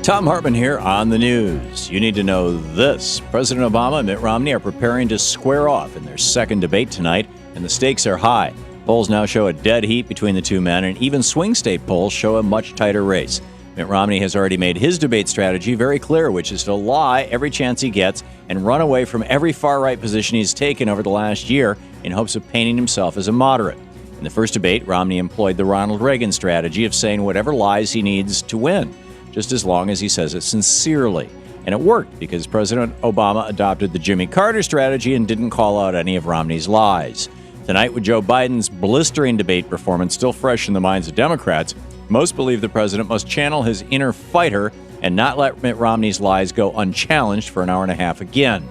Thom Hartmann here on the news. You need to know this. President Obama and Mitt Romney are preparing to square off in their second debate tonight, and the stakes are high. Polls now show a dead heat between the two men, and even swing state polls show a much tighter race. Mitt Romney has already made his debate strategy very clear, which is to lie every chance he gets and run away from every far-right position he's taken over the last year in hopes of painting himself as a moderate. In the first debate, Romney employed the Ronald Reagan strategy of saying whatever lies he needs to win, just as long as he says it sincerely. And it worked because President Obama adopted the Jimmy Carter strategy and didn't call out any of Romney's lies. Tonight, with Joe Biden's blistering debate performance still fresh in the minds of Democrats, most believe the president must channel his inner fighter and not let Mitt Romney's lies go unchallenged for an hour and a half again.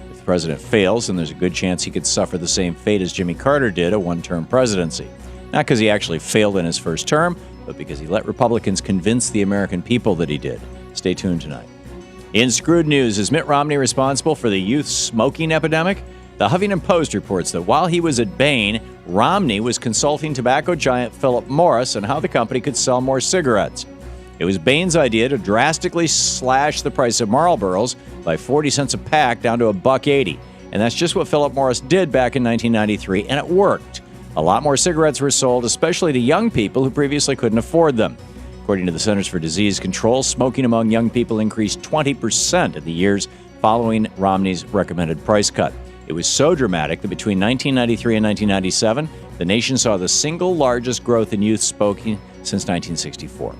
If the president fails, then there's a good chance he could suffer the same fate as Jimmy Carter did, a one-term presidency. Not because he actually failed in his first term, but because he let Republicans convince the American people that he did. Stay tuned tonight. In Screwed News, is Mitt Romney responsible for the youth smoking epidemic? The Huffington Post reports that while he was at Bain, Romney was consulting tobacco giant Philip Morris on how the company could sell more cigarettes. It was Bain's idea to drastically slash the price of Marlboros by 40 cents a pack down to $1.80. And that's just what Philip Morris did back in 1993, and it worked. A lot more cigarettes were sold, especially to young people who previously couldn't afford them. According to the Centers for Disease Control, smoking among young people increased 20% in the years following Romney's recommended price cut. It was so dramatic that between 1993 and 1997, the nation saw the single largest growth in youth smoking since 1964.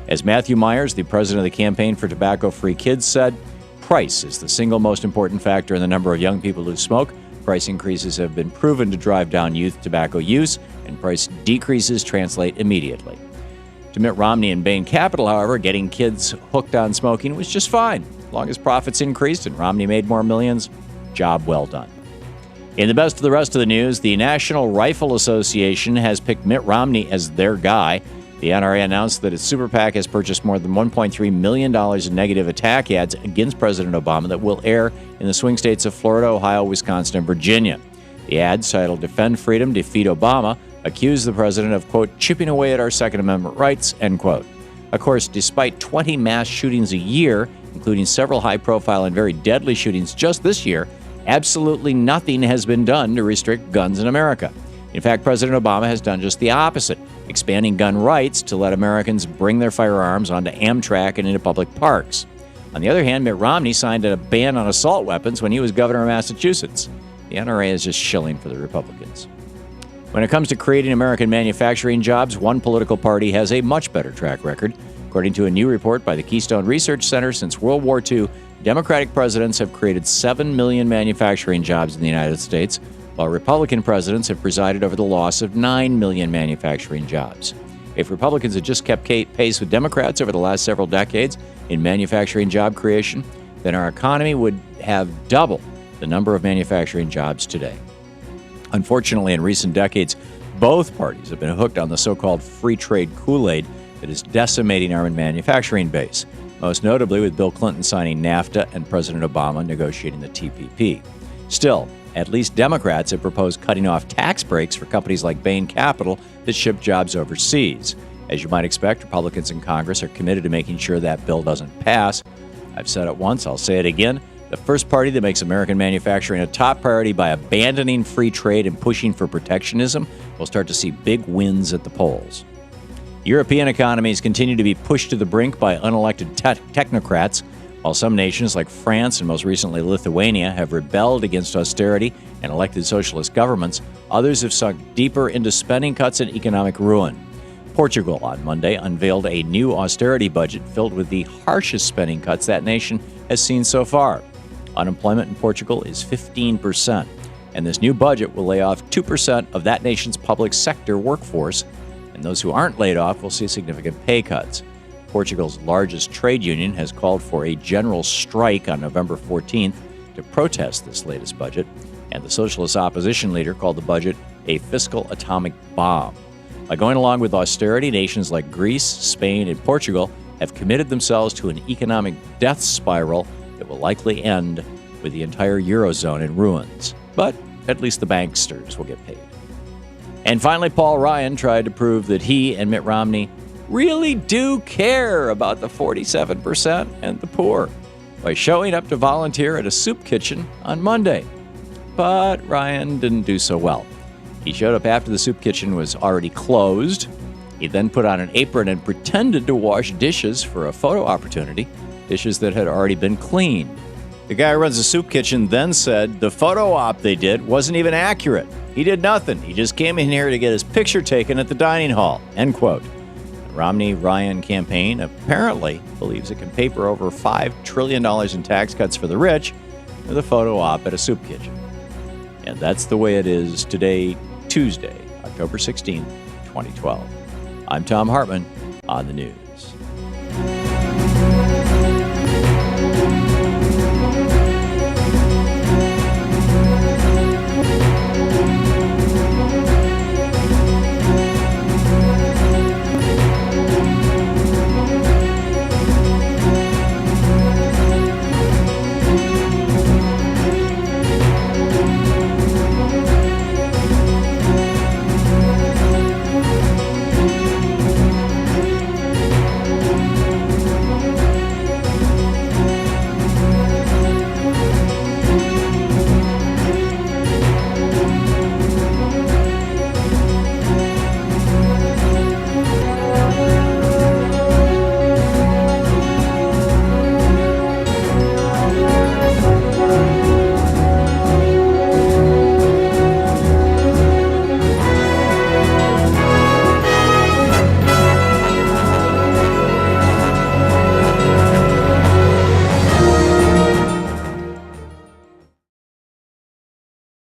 As Matthew Myers, the president of the Campaign for Tobacco-Free Kids, said, price is the single most important factor in the number of young people who smoke. Price increases have been proven to drive down youth tobacco use, and price decreases translate immediately. To Mitt Romney and Bain Capital, however, getting kids hooked on smoking was just fine. As long as profits increased and Romney made more millions, job well done. In the best of the rest of the news, the National Rifle Association has picked Mitt Romney as their guy. The NRA announced that its super PAC has purchased more than $1.3 million in negative attack ads against President Obama that will air in the swing states of Florida, Ohio, Wisconsin, and Virginia. The ads, titled Defend Freedom, Defeat Obama, accuse the president of, quote, chipping away at our Second Amendment rights, end quote. Of course, despite 20 mass shootings a year, including several high-profile and very deadly shootings just this year, absolutely nothing has been done to restrict guns in America. In fact, President Obama has done just the opposite, expanding gun rights to let Americans bring their firearms onto Amtrak and into public parks. On the other hand, Mitt Romney signed a ban on assault weapons when he was governor of Massachusetts. The NRA is just shilling for the Republicans. When it comes to creating American manufacturing jobs, one political party has a much better track record. According to a new report by the Keystone Research Center, since World War II, Democratic presidents have created 7 million manufacturing jobs in the United States, while Republican presidents have presided over the loss of 9 million manufacturing jobs. If Republicans had just kept pace with Democrats over the last several decades in manufacturing job creation, then our economy would have double the number of manufacturing jobs today. Unfortunately, in recent decades, both parties have been hooked on the so-called free trade Kool-Aid that is decimating our manufacturing base, most notably with Bill Clinton signing NAFTA and President Obama negotiating the TPP. Still, at least Democrats have proposed cutting off tax breaks for companies like Bain Capital that ship jobs overseas. As you might expect, Republicans in Congress are committed to making sure that bill doesn't pass. I've said it once, I'll say it again. The first party that makes American manufacturing a top priority by abandoning free trade and pushing for protectionism will start to see big wins at the polls. European economies continue to be pushed to the brink by unelected technocrats. While some nations like France and most recently Lithuania have rebelled against austerity and elected socialist governments, others have sunk deeper into spending cuts and economic ruin. Portugal on Monday unveiled a new austerity budget filled with the harshest spending cuts that nation has seen so far. Unemployment in Portugal is 15%, and this new budget will lay off 2% of that nation's public sector workforce, and those who aren't laid off will see significant pay cuts. Portugal's largest trade union has called for a general strike on November 14th to protest this latest budget, and the socialist opposition leader called the budget a fiscal atomic bomb. By going along with austerity, nations like Greece, Spain, and Portugal have committed themselves to an economic death spiral that will likely end with the entire Eurozone in ruins. But at least the banksters will get paid. And finally, Paul Ryan tried to prove that he and Mitt Romney really do care about the 47% and the poor by showing up to volunteer at a soup kitchen on Monday. But Ryan didn't do so well. He showed up after the soup kitchen was already closed. He then put on an apron and pretended to wash dishes for a photo opportunity, dishes that had already been cleaned. The guy who runs the soup kitchen then said the photo op they did wasn't even accurate. He did nothing. He just came in here to get his picture taken at the dining hall, end quote. The Romney-Ryan campaign apparently believes it can paper over $5 trillion in tax cuts for the rich with a photo op at a soup kitchen. And that's the way it is today, Tuesday, October 16th, 2012. I'm Thom Hartmann on the news.